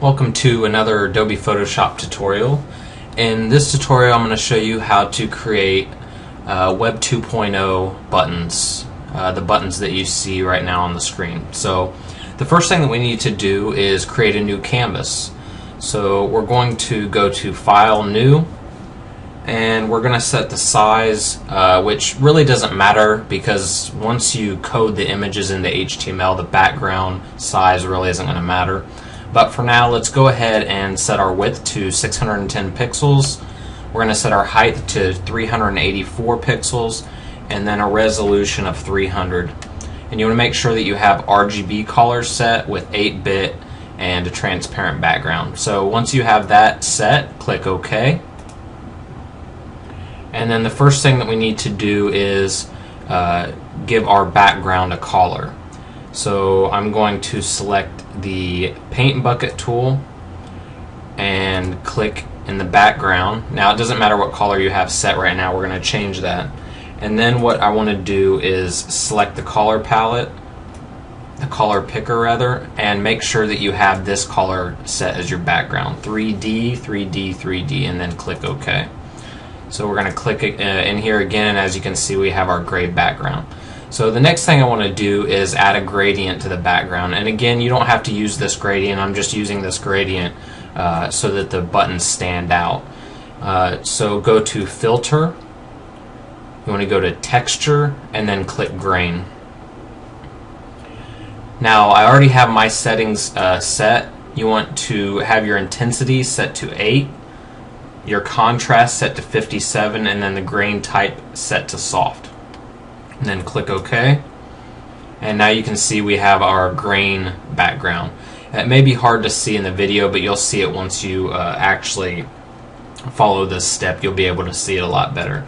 Welcome to another Adobe Photoshop tutorial. In this tutorial I'm going to show you how to create Web 2.0 buttons, the buttons that you see right now on the screen. So the first thing that we need to do is create a new canvas. So we're going to go to File, New, and we're going to set the size, which really doesn't matter because once you code the images into HTML, the background size really isn't going to matter. But for now, let's go ahead and set our width to 610 pixels. We're going to set our height to 384 pixels and then a resolution of 300. And you want to make sure that you have RGB colors set with 8-bit and a transparent background. So once you have that set, click OK. And then the first thing that we need to do is give our background a color. So I'm going to select the paint bucket tool and click in the background. Now it doesn't matter what color you have set right now, we're going to change that. And then what I want to do is select the color palette, the color picker rather, and make sure that you have this color set as your background. 3D, 3D, 3D, and then click OK. So we're going to click in here again, and as you can see we have our gray background. So the next thing I want to do is add a gradient to the background. And again, you don't have to use this gradient. I'm just using this gradient so that the buttons stand out. So go to Filter. You want to go to Texture and then click Grain. Now I already have my settings set. You want to have your intensity set to 8, your contrast set to 57, and then the grain type set to soft. And then click OK, and now you can see we have our grain background. It may be hard to see in the video, but you'll see it once you actually follow this step. You'll be able to see it a lot better.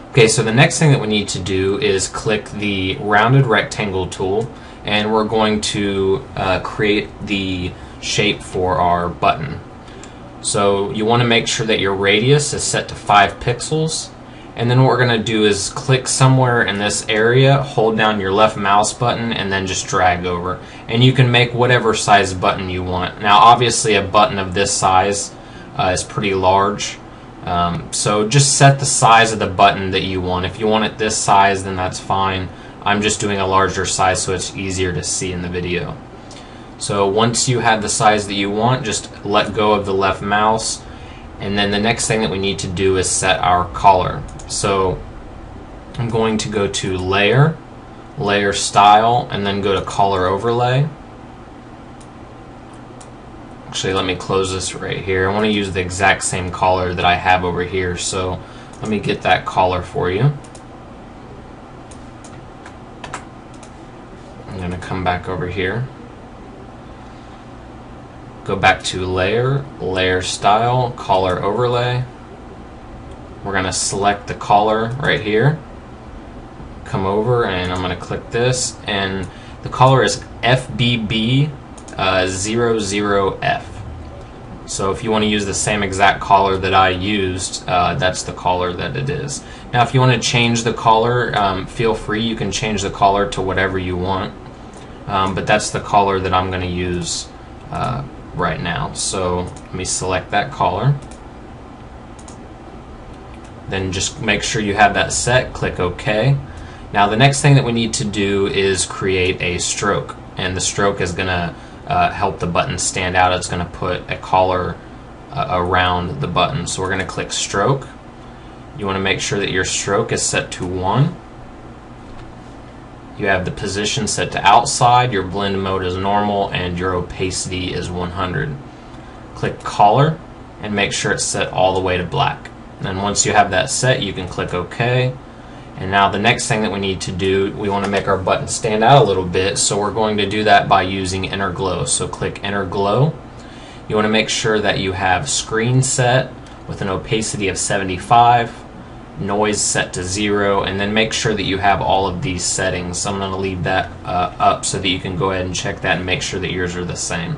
Okay, so the next thing that we need to do is click the rounded rectangle tool, and we're going to create the shape for our button. So you want to make sure that your radius is set to 5 pixels. And then what we're going to do is click somewhere in this area, hold down your left mouse button, and then just drag over. And you can make whatever size button you want. Now obviously a button of this size is pretty large. So just set the size of the button that you want. If you want it this size, then that's fine. I'm just doing a larger size so it's easier to see in the video. So once you have the size that you want, just let go of the left mouse. And then the next thing that we need to do is set our color. So I'm going to go to Layer, Layer Style, and then go to Color Overlay. Actually, let me close this right here. I want to use the exact same color that I have over here, so let me get that color for you. I'm going to come back over here. Go back to Layer, Layer Style, Color Overlay. We're going to select the color right here. Come over and I'm going to click this, and the color is FBB00F. So if you want to use the same exact color that I used, that's the color that it is. Now if you want to change the color, feel free. You can change the color to whatever you want, but that's the color that I'm going to use right now. So let me select that color. Then just make sure you have that set, click OK. Now the next thing that we need to do is create a stroke, and the stroke is going to help the button stand out. It's going to put a color around the button. So we're going to click Stroke. You want to make sure that your stroke is set to 1. You have the position set to outside, your blend mode is normal, and your opacity is 100. Click Color and make sure it's set all the way to black. And then once you have that set, you can click OK. And now the next thing that we need to do, we want to make our button stand out a little bit, so we're going to do that by using Inner Glow. So click Inner Glow. You want to make sure that you have screen set with an opacity of 75, noise set to 0, and then make sure that you have all of these settings. So I'm going to leave that up so that you can go ahead and check that and make sure that yours are the same.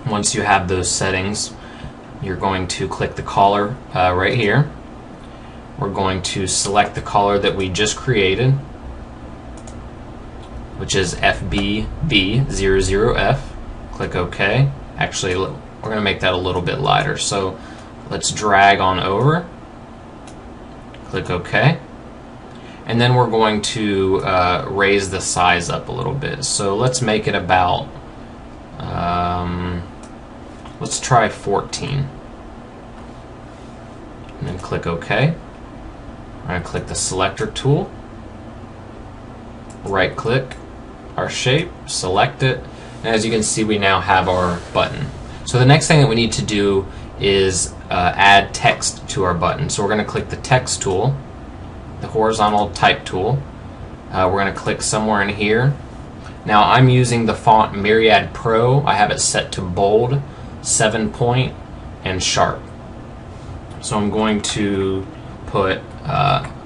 Once you have those settings, you're going to click the color right here. We're going to select the color that we just created. which is FBB00F. Click OK. Actually, we're going to make that a little bit lighter. So let's drag on over. Click OK. And then we're going to raise the size up a little bit. So let's make it about, let's try 14. And then click OK. I'm going to click the selector tool, right click our shape, select it, and as you can see we now have our button. So the next thing that we need to do is add text to our button. So we're going to click the text tool, the horizontal type tool. We're going to click somewhere in here. Now I'm using the font Myriad Pro. I have it set to bold, 7-point, and sharp. So I'm going to put,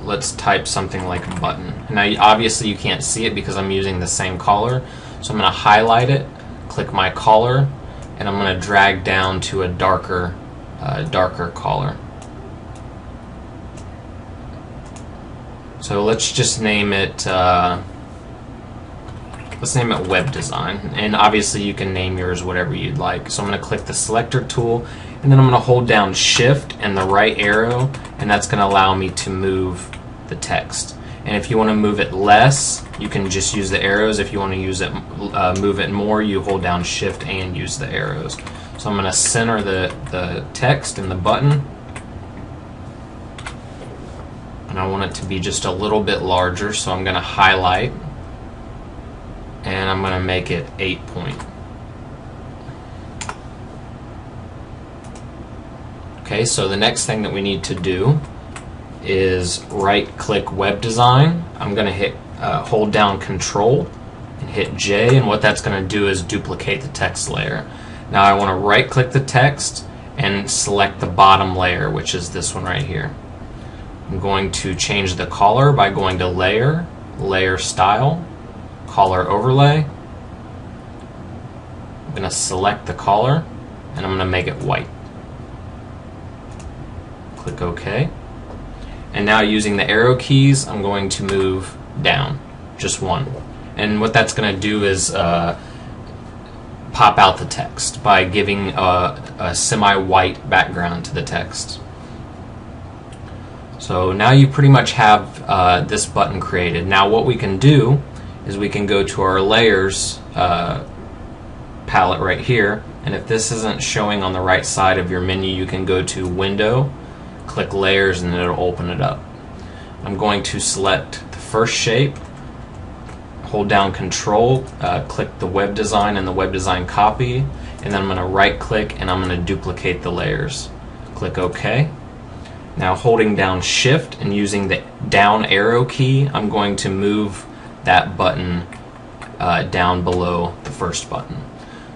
let's type something like button. Now obviously you can't see it because I'm using the same color. So I'm going to highlight it, click my color, and I'm going to drag down to a darker color. So let's just name it, let's name it web design. And obviously you can name yours whatever you'd like. So I'm going to click the selector tool, and then I'm going to hold down shift and the right arrow, and that's going to allow me to move the text. And if you want to move it less, you can just use the arrows. If you want to use it, move it more, you hold down shift and use the arrows. So I'm going to center the text and the button, and I want it to be just a little bit larger, so I'm going to highlight and I'm going to make it 8-point. Okay, so the next thing that we need to do is right click web design. I'm going to hit hold down control and hit J, and what that's going to do is duplicate the text layer. Now I want to right click the text and select the bottom layer, which is this one right here. I'm going to change the color by going to layer, layer style, color overlay. I'm going to select the color and I'm going to make it white. Click OK. And now using the arrow keys, I'm going to move down, just one. And what that's going to do is pop out the text by giving a semi-white background to the text. So now you pretty much have this button created. Now what we can do is we can go to our layers palette right here, and if this isn't showing on the right side of your menu, you can go to Window, click Layers, and it'll open it up. I'm going to select the first shape, hold down Control, click the web design and the web design copy, and then I'm going to right click and I'm going to duplicate the layers. Click OK. Now holding down Shift and using the down arrow key, I'm going to move that button down below the first button.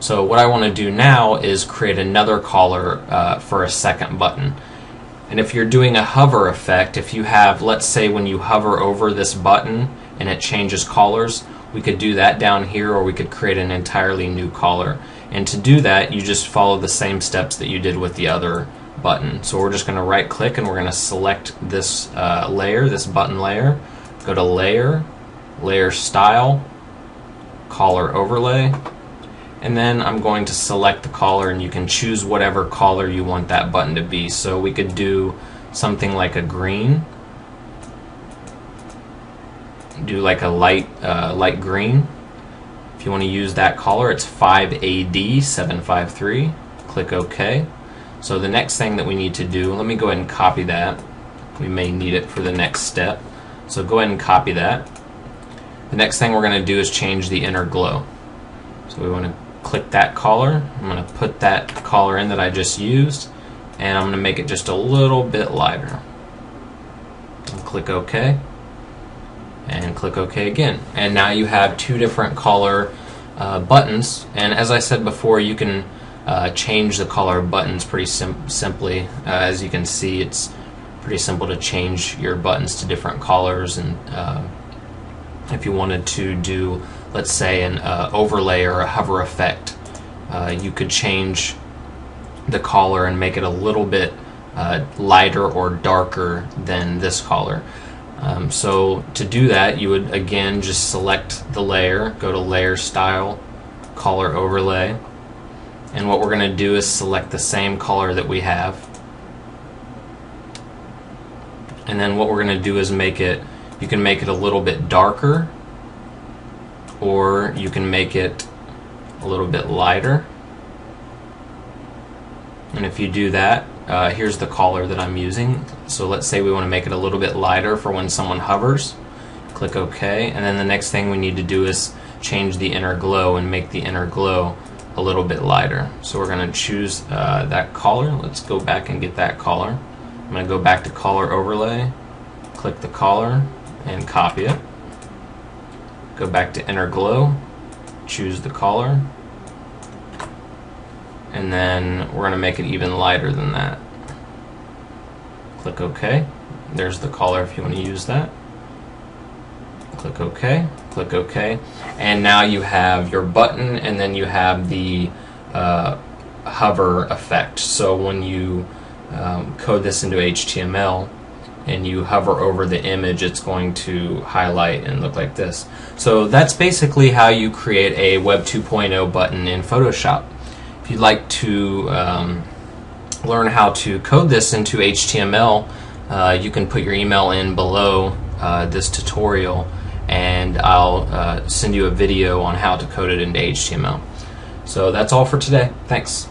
So what I want to do now is create another color for a second button. And if you're doing a hover effect, if you have, let's say when you hover over this button and it changes colors, we could do that down here, or we could create an entirely new color. And to do that, you just follow the same steps that you did with the other button. So we're just going to right click and we're going to select this layer, this button layer, go to Layer, Layer Style, Color Overlay, and then I'm going to select the color, and you can choose whatever color you want that button to be. So we could do something like a green, do like a light green. If you want to use that color, it's 5AD753. Click OK. So the next thing that we need to do, let me go ahead and copy that. We may need it for the next step. So go ahead and copy that. The next thing we're going to do is change the inner glow. So we want to click that color. I'm going to put that color in that I just used, and I'm going to make it just a little bit lighter. And click OK. And click OK again. And now you have two different color buttons. And as I said before, you can change the color of buttons pretty simply. As you can see, it's pretty simple to change your buttons to different colors. And if you wanted to do, let's say, an overlay or a hover effect, you could change the color and make it a little bit lighter or darker than this color. So to do that, you would again just select the layer, go to Layer Style, Color Overlay, and what we're going to do is select the same color that we have, and then what we're going to do is you can make it a little bit darker, or you can make it a little bit lighter. And if you do that, here's the color that I'm using. So let's say we want to make it a little bit lighter for when someone hovers. Click OK, and then the next thing we need to do is change the inner glow and make the inner glow a little bit lighter. So we're going to choose that color. Let's go back and get that color. I'm going to go back to Color Overlay, click the color and copy it. Go back to Inner Glow, choose the color, and then we're going to make it even lighter than that. Click OK. There's the color if you want to use that. Click OK, click OK, and now you have your button, and then you have the hover effect. So when you code this into HTML and you hover over the image, it's going to highlight and look like this. So that's basically how you create a Web 2.0 button in Photoshop. If you'd like to learn how to code this into HTML, you can put your email in below this tutorial, and I'll send you a video on how to code it into HTML. So that's all for today. Thanks.